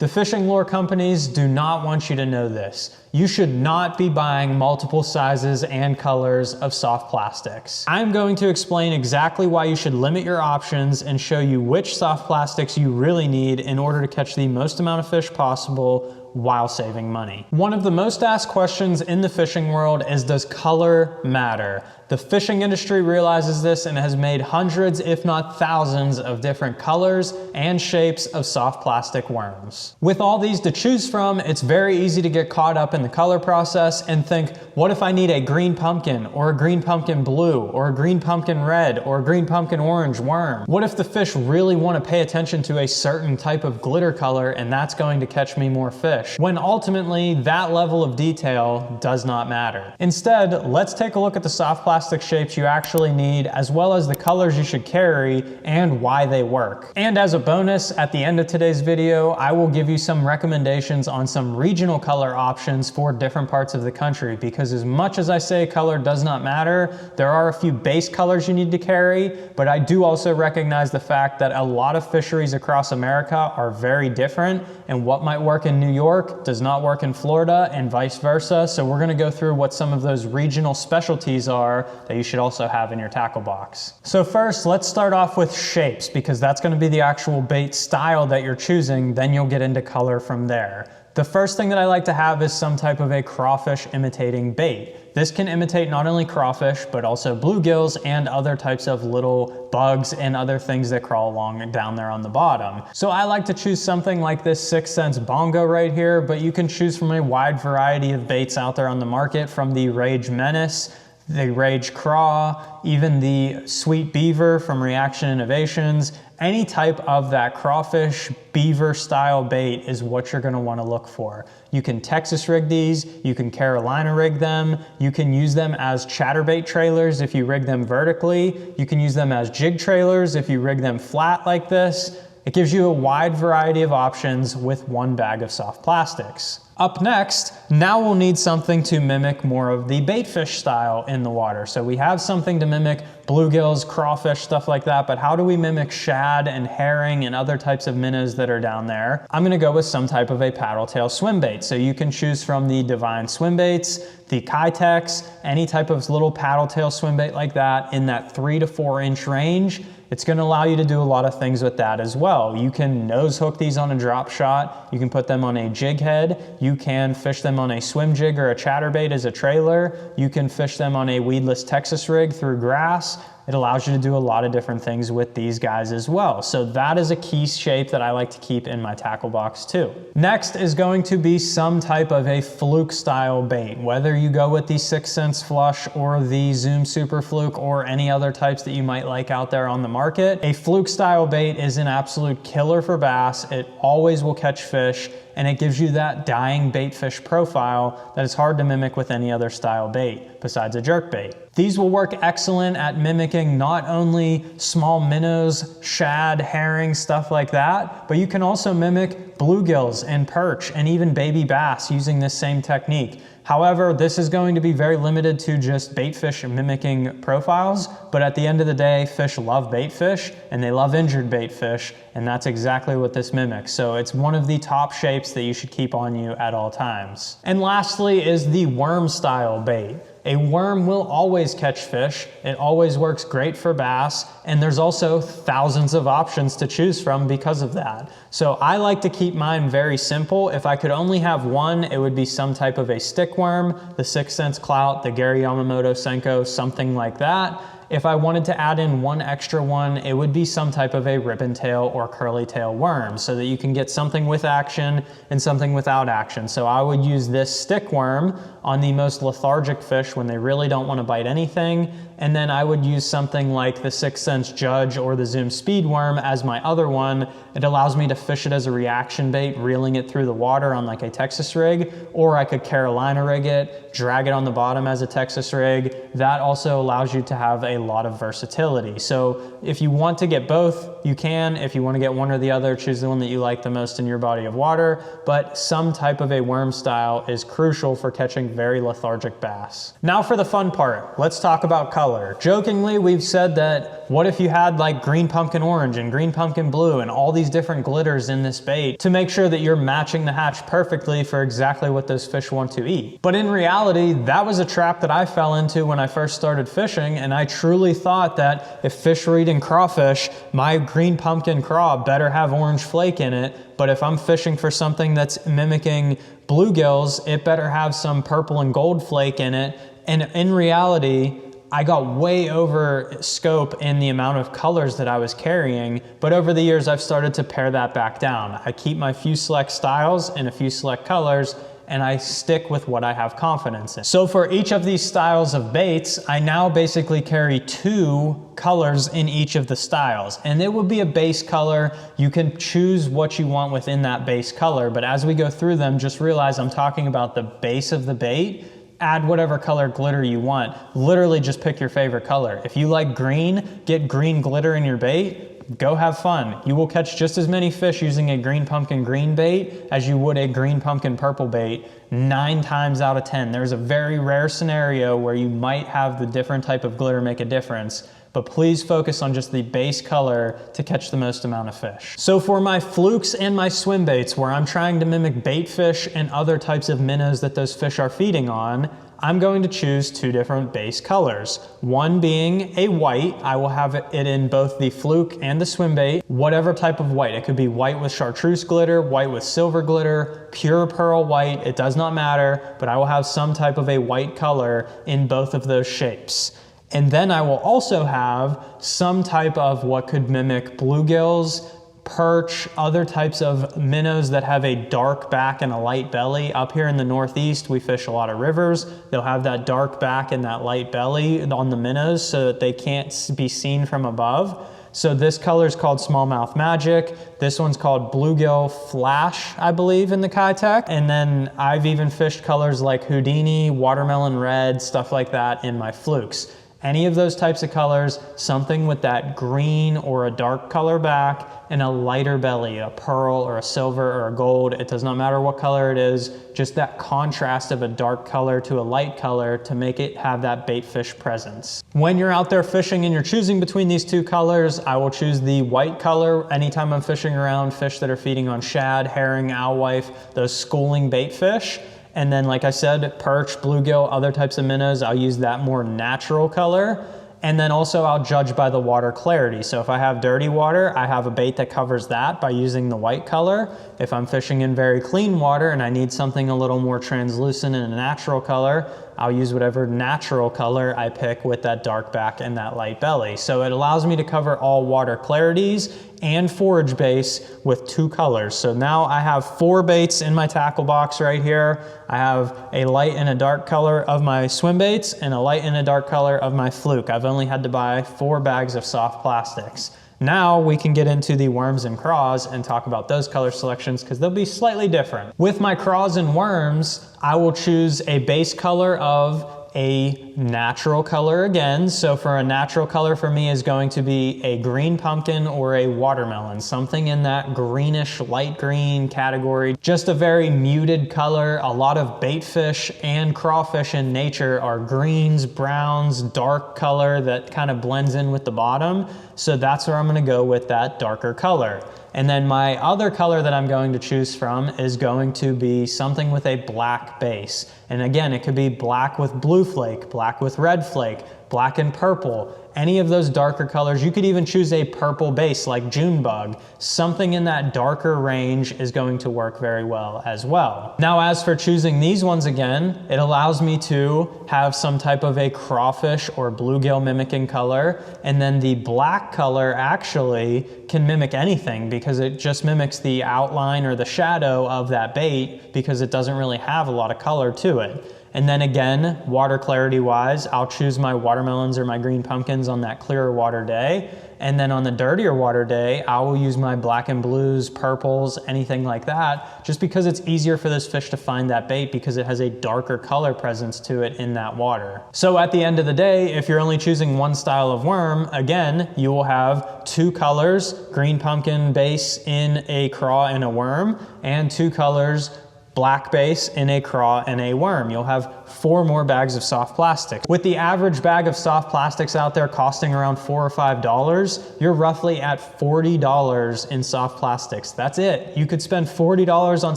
The fishing lure companies do not want you to know this. You should not be buying multiple sizes and colors of soft plastics. I'm going to explain exactly why you should limit your options and show you which soft plastics you really need in order to catch the most amount of fish possible while saving money. One of the most asked questions in the fishing world is, does color matter? The fishing industry realizes this and has made hundreds, if not thousands, of different colors and shapes of soft plastic worms. With all these to choose from, it's very easy to get caught up in the color process and think, what if I need a green pumpkin, or a green pumpkin blue, or a green pumpkin red, or a green pumpkin orange worm? What if the fish really want to pay attention to a certain type of glitter color and that's going to catch me more fish? When ultimately, that level of detail does not matter. Instead, let's take a look at the soft plastic shapes you actually need, as well as the colors you should carry and why they work. And as a bonus, at the end of today's video, I will give you some recommendations on some regional color options for different parts of the country, because as much as I say color does not matter, there are a few base colors you need to carry, but I do also recognize the fact that a lot of fisheries across America are very different, and what might work in New York does not work in Florida and vice versa. So we're gonna go through what some of those regional specialties are that you should also have in your tackle box. So first, let's start off with shapes, because that's gonna be the actual bait style that you're choosing, then you'll get into color from there. The first thing that I like to have is some type of a crawfish imitating bait. This can imitate not only crawfish, but also bluegills and other types of little bugs and other things that crawl along and down there on the bottom. So I like to choose something like this 6th Sense bongo right here, but you can choose from a wide variety of baits out there on the market, from the Rage Menace, the Rage Craw, even the Sweet Beaver from Reaction Innovations. Any type of that crawfish beaver style bait is what you're gonna wanna look for. You can Texas rig these, you can Carolina rig them, you can use them as chatterbait trailers if you rig them vertically, you can use them as jig trailers if you rig them flat like this. It gives you a wide variety of options with one bag of soft plastics. Up next, now we'll need something to mimic more of the baitfish style in the water. So we have something to mimic bluegills, crawfish, stuff like that, but how do we mimic shad and herring and other types of minnows that are down there? I'm gonna go with some type of a paddle tail swim bait. So you can choose from the Divine Swimbaits, the Kitex, any type of little paddle tail swim bait like that in that 3 to 4 inch range. It's gonna allow you to do a lot of things with that as well. You can nose hook these on a drop shot. You can put them on a jig head. You can fish them on a swim jig or a chatterbait as a trailer. You can fish them on a weedless Texas rig through grass. It allows you to do a lot of different things with these guys as well. So that is a key shape that I like to keep in my tackle box too. Next is going to be some type of a fluke style bait. Whether you go with the 6th Sense Flush or the Zoom Super Fluke or any other types that you might like out there on the market, a fluke style bait is an absolute killer for bass. It always will catch fish, and it gives you that dying bait fish profile that is hard to mimic with any other style bait besides a jerk bait. These will work excellent at mimicking not only small minnows, shad, herring, stuff like that, but you can also mimic bluegills and perch and even baby bass using this same technique. However, this is going to be very limited to just bait fish mimicking profiles, but at the end of the day, fish love bait fish and they love injured bait fish, and that's exactly what this mimics. So it's one of the top shapes that you should keep on you at all times. And lastly is the worm style bait. A worm will always catch fish. It always works great for bass, and there's also thousands of options to choose from because of that. So I like to keep mine very simple. If I could only have one, it would be some type of a stick worm, the 6th Sense Clout, the Gary Yamamoto Senko, something like that. If I wanted to add in one extra one, it would be some type of a ribbon tail or curly tail worm, so that you can get something with action and something without action. So I would use this stick worm on the most lethargic fish when they really don't want to bite anything, and then I would use something like the 6th Sense Judge or the Zoom Speed Worm as my other one. It allows me to fish it as a reaction bait, reeling it through the water on like a Texas rig, or I could Carolina rig it, drag it on the bottom as a Texas rig. That also allows you to have a lot of versatility. So if you want to get both, you can. If you want to get one or the other, choose the one that you like the most in your body of water, but some type of a worm style is crucial for catching very lethargic bass. Now for the fun part, let's talk about color. Jokingly, we've said that what if you had like green pumpkin orange and green pumpkin blue and all these different glitters in this bait to make sure that you're matching the hatch perfectly for exactly what those fish want to eat. But in reality, that was a trap that I fell into when I first started fishing, and I truly thought that if fish were eating crawfish, my green pumpkin craw better have orange flake in it, but if I'm fishing for something that's mimicking bluegills, it better have some purple and gold flake in it. And in reality, I got way over scope in the amount of colors that I was carrying, but over the years I've started to pare that back down. I keep my few select styles and a few select colors, and I stick with what I have confidence in. So for each of these styles of baits, I now basically carry 2 colors in each of the styles. And it would be a base color. You can choose what you want within that base color, but as we go through them, just realize I'm talking about the base of the bait. Add whatever color glitter you want. Literally just pick your favorite color. If you like green, get green glitter in your bait, go have fun. You will catch just as many fish using a green pumpkin green bait as you would a green pumpkin purple bait 9 times out of 10. There's a very rare scenario where you might have the different type of glitter make a difference, but please focus on just the base color to catch the most amount of fish. So for my flukes and my swim baits, where I'm trying to mimic bait fish and other types of minnows that those fish are feeding on, I'm going to choose 2 different base colors. One being a white. I will have it in both the fluke and the swim bait, whatever type of white. It could be white with chartreuse glitter, white with silver glitter, pure pearl white, it does not matter, but I will have some type of a white color in both of those shapes. And then I will also have some type of what could mimic bluegills, perch, other types of minnows that have a dark back and a light belly. Up here in the Northeast, we fish a lot of rivers. They'll have that dark back and that light belly on the minnows so that they can't be seen from above. So this color is called Smallmouth Magic. This one's called Bluegill Flash, I believe, in the Kitech. And then I've even fished colors like Houdini, Watermelon Red, stuff like that in my flukes. Any of those types of colors, something with that green or a dark color back and a lighter belly, a pearl or a silver or a gold. It does not matter what color it is, just that contrast of a dark color to a light color to make it have that bait fish presence. When you're out there fishing and you're choosing between these 2 colors, I will choose the white color anytime I'm fishing around fish that are feeding on shad, herring, alewife, those schooling bait fish. And then, like I said, perch, bluegill, other types of minnows, I'll use that more natural color. And then also I'll judge by the water clarity. So if I have dirty water, I have a bait that covers that by using the white color. If I'm fishing in very clean water and I need something a little more translucent and a natural color, I'll use whatever natural color I pick with that dark back and that light belly. So it allows me to cover all water clarities and forage base with 2 colors. So now I have 4 baits in my tackle box right here. I have a light and a dark color of my swim baits and a light and a dark color of my fluke. I've only had to buy 4 bags of soft plastics. Now we can get into the worms and craws and talk about those color selections because they'll be slightly different. With my craws and worms, I will choose a base color of a natural color again. So for a natural color for me is going to be a green pumpkin or a watermelon, something in that greenish, light green category. Just a very muted color. A lot of bait fish and crawfish in nature are greens, browns, dark color that kind of blends in with the bottom. So that's where I'm gonna go with that darker color. And then my other color that I'm going to choose from is going to be something with a black base. And again, it could be black with blue flake, black with red flake, black and purple, any of those darker colors. You could even choose a purple base like Junebug. Something in that darker range is going to work very well as well. Now, as for choosing these ones again, it allows me to have some type of a crawfish or bluegill mimicking color. And then the black color actually can mimic anything because it just mimics the outline or the shadow of that bait because it doesn't really have a lot of color to it. And then again, water clarity wise, I'll choose my watermelons or my green pumpkins on that clearer water day. And then on the dirtier water day, I will use my black and blues, purples, anything like that, just because it's easier for this fish to find that bait because it has a darker color presence to it in that water. So at the end of the day, if you're only choosing one style of worm, again, you will have 2 colors, green pumpkin base in a craw and a worm, and 2 colors, black base, in a craw, and a worm. You'll have 4 more bags of soft plastics. With the average bag of soft plastics out there costing around $4 or $5, you're roughly at $40 in soft plastics. That's it. You could spend $40 on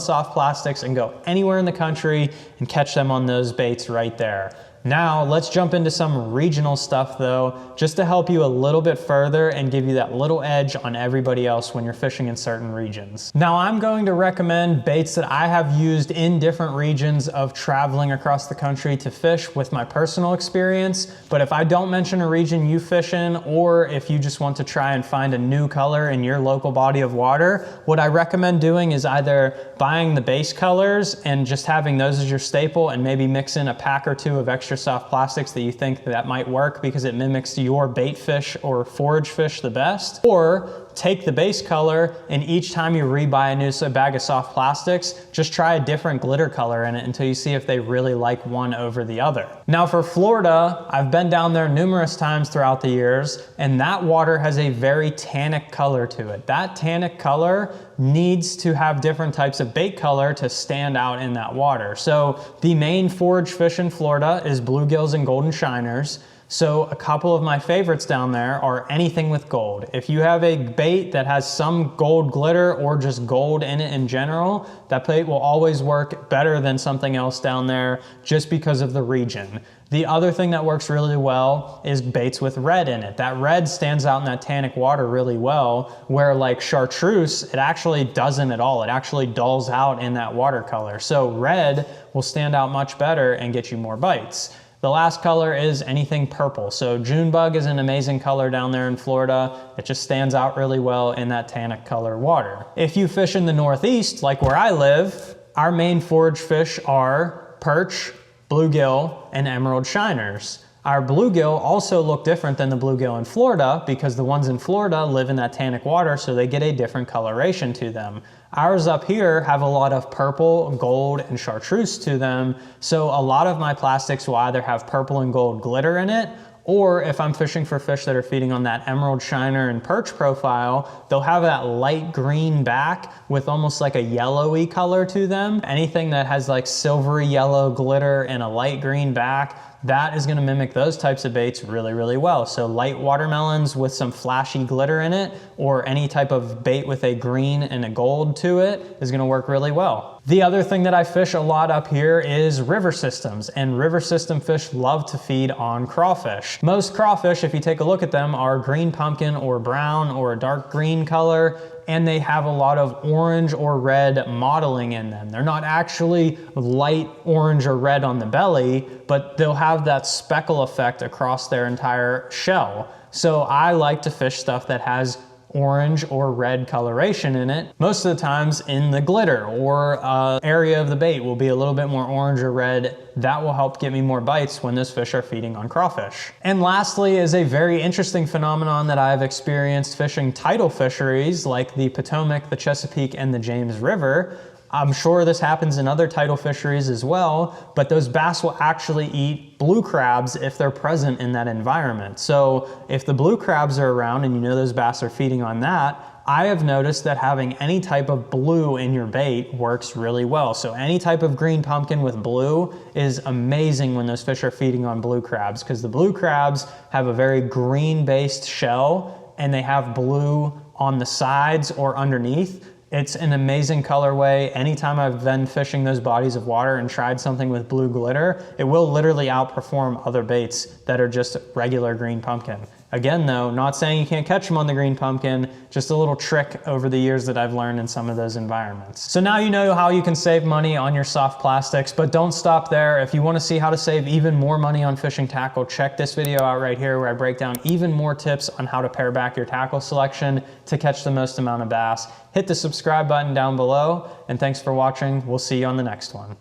soft plastics and go anywhere in the country and catch them on those baits right there. Now, let's jump into some regional stuff though, just to help you a little bit further and give you that little edge on everybody else when you're fishing in certain regions. Now, I'm going to recommend baits that I have used in different regions of traveling across the country to fish with my personal experience. But if I don't mention a region you fish in, or if you just want to try and find a new color in your local body of water, what I recommend doing is either buying the base colors and just having those as your staple, and maybe mix in a pack or 2 of extra soft plastics that you think that might work because it mimics your bait fish or forage fish the best. Or take the base color, and each time you rebuy a new bag of soft plastics, just try a different glitter color in it until you see if they really like one over the other. Now for Florida, I've been down there numerous times throughout the years, and that water has a very tannic color to it. That tannic color needs to have different types of bait color to stand out in that water. So the main forage fish in Florida is bluegills and golden shiners. So a couple of my favorites down there are anything with gold. If you have a bait that has some gold glitter or just gold in it in general, that bait will always work better than something else down there just because of the region. The other thing that works really well is baits with red in it. That red stands out in that tannic water really well, where like chartreuse, it actually doesn't at all. It actually dulls out in that watercolor. So red will stand out much better and get you more bites. The last color is anything purple. So Junebug is an amazing color down there in Florida. It just stands out really well in that tannic color water. If you fish in the Northeast, like where I live, our main forage fish are perch, bluegill, and emerald shiners. Our bluegill also look different than the bluegill in Florida because the ones in Florida live in that tannic water, so they get a different coloration to them. Ours up here have a lot of purple, gold, and chartreuse to them, so a lot of my plastics will either have purple and gold glitter in it, or if I'm fishing for fish that are feeding on that emerald shiner and perch profile, they'll have that light green back with almost like a yellowy color to them. Anything that has like silvery yellow glitter and a light green back, that is gonna mimic those types of baits really, really well. So light watermelons with some flashy glitter in it, or any type of bait with a green and a gold to it is gonna work really well. The other thing that I fish a lot up here is river systems, and river system fish love to feed on crawfish. Most crawfish, if you take a look at them, are green pumpkin or brown or a dark green color, and they have a lot of orange or red mottling in them. They're not actually light orange or red on the belly, but they'll have that speckle effect across their entire shell. So I like to fish stuff that has orange or red coloration in it. Most of the times in the glitter or area of the bait will be a little bit more orange or red. That will help get me more bites when those fish are feeding on crawfish. And lastly is a very interesting phenomenon that I've experienced fishing tidal fisheries like the Potomac, the Chesapeake, and the James River. I'm sure this happens in other tidal fisheries as well, but those bass will actually eat blue crabs if they're present in that environment. So if the blue crabs are around and you know those bass are feeding on that, I have noticed that having any type of blue in your bait works really well. So any type of green pumpkin with blue is amazing when those fish are feeding on blue crabs, because the blue crabs have a very green-based shell and they have blue on the sides or underneath. It's an amazing colorway. Anytime I've been fishing those bodies of water and tried something with blue glitter, it will literally outperform other baits that are just regular green pumpkin. Again though, not saying you can't catch them on the green pumpkin, just a little trick over the years that I've learned in some of those environments. So now you know how you can save money on your soft plastics, but don't stop there. If you want to see how to save even more money on fishing tackle, check this video out right here where I break down even more tips on how to pare back your tackle selection to catch the most amount of bass. Hit the subscribe button down below, and thanks for watching. We'll see you on the next one.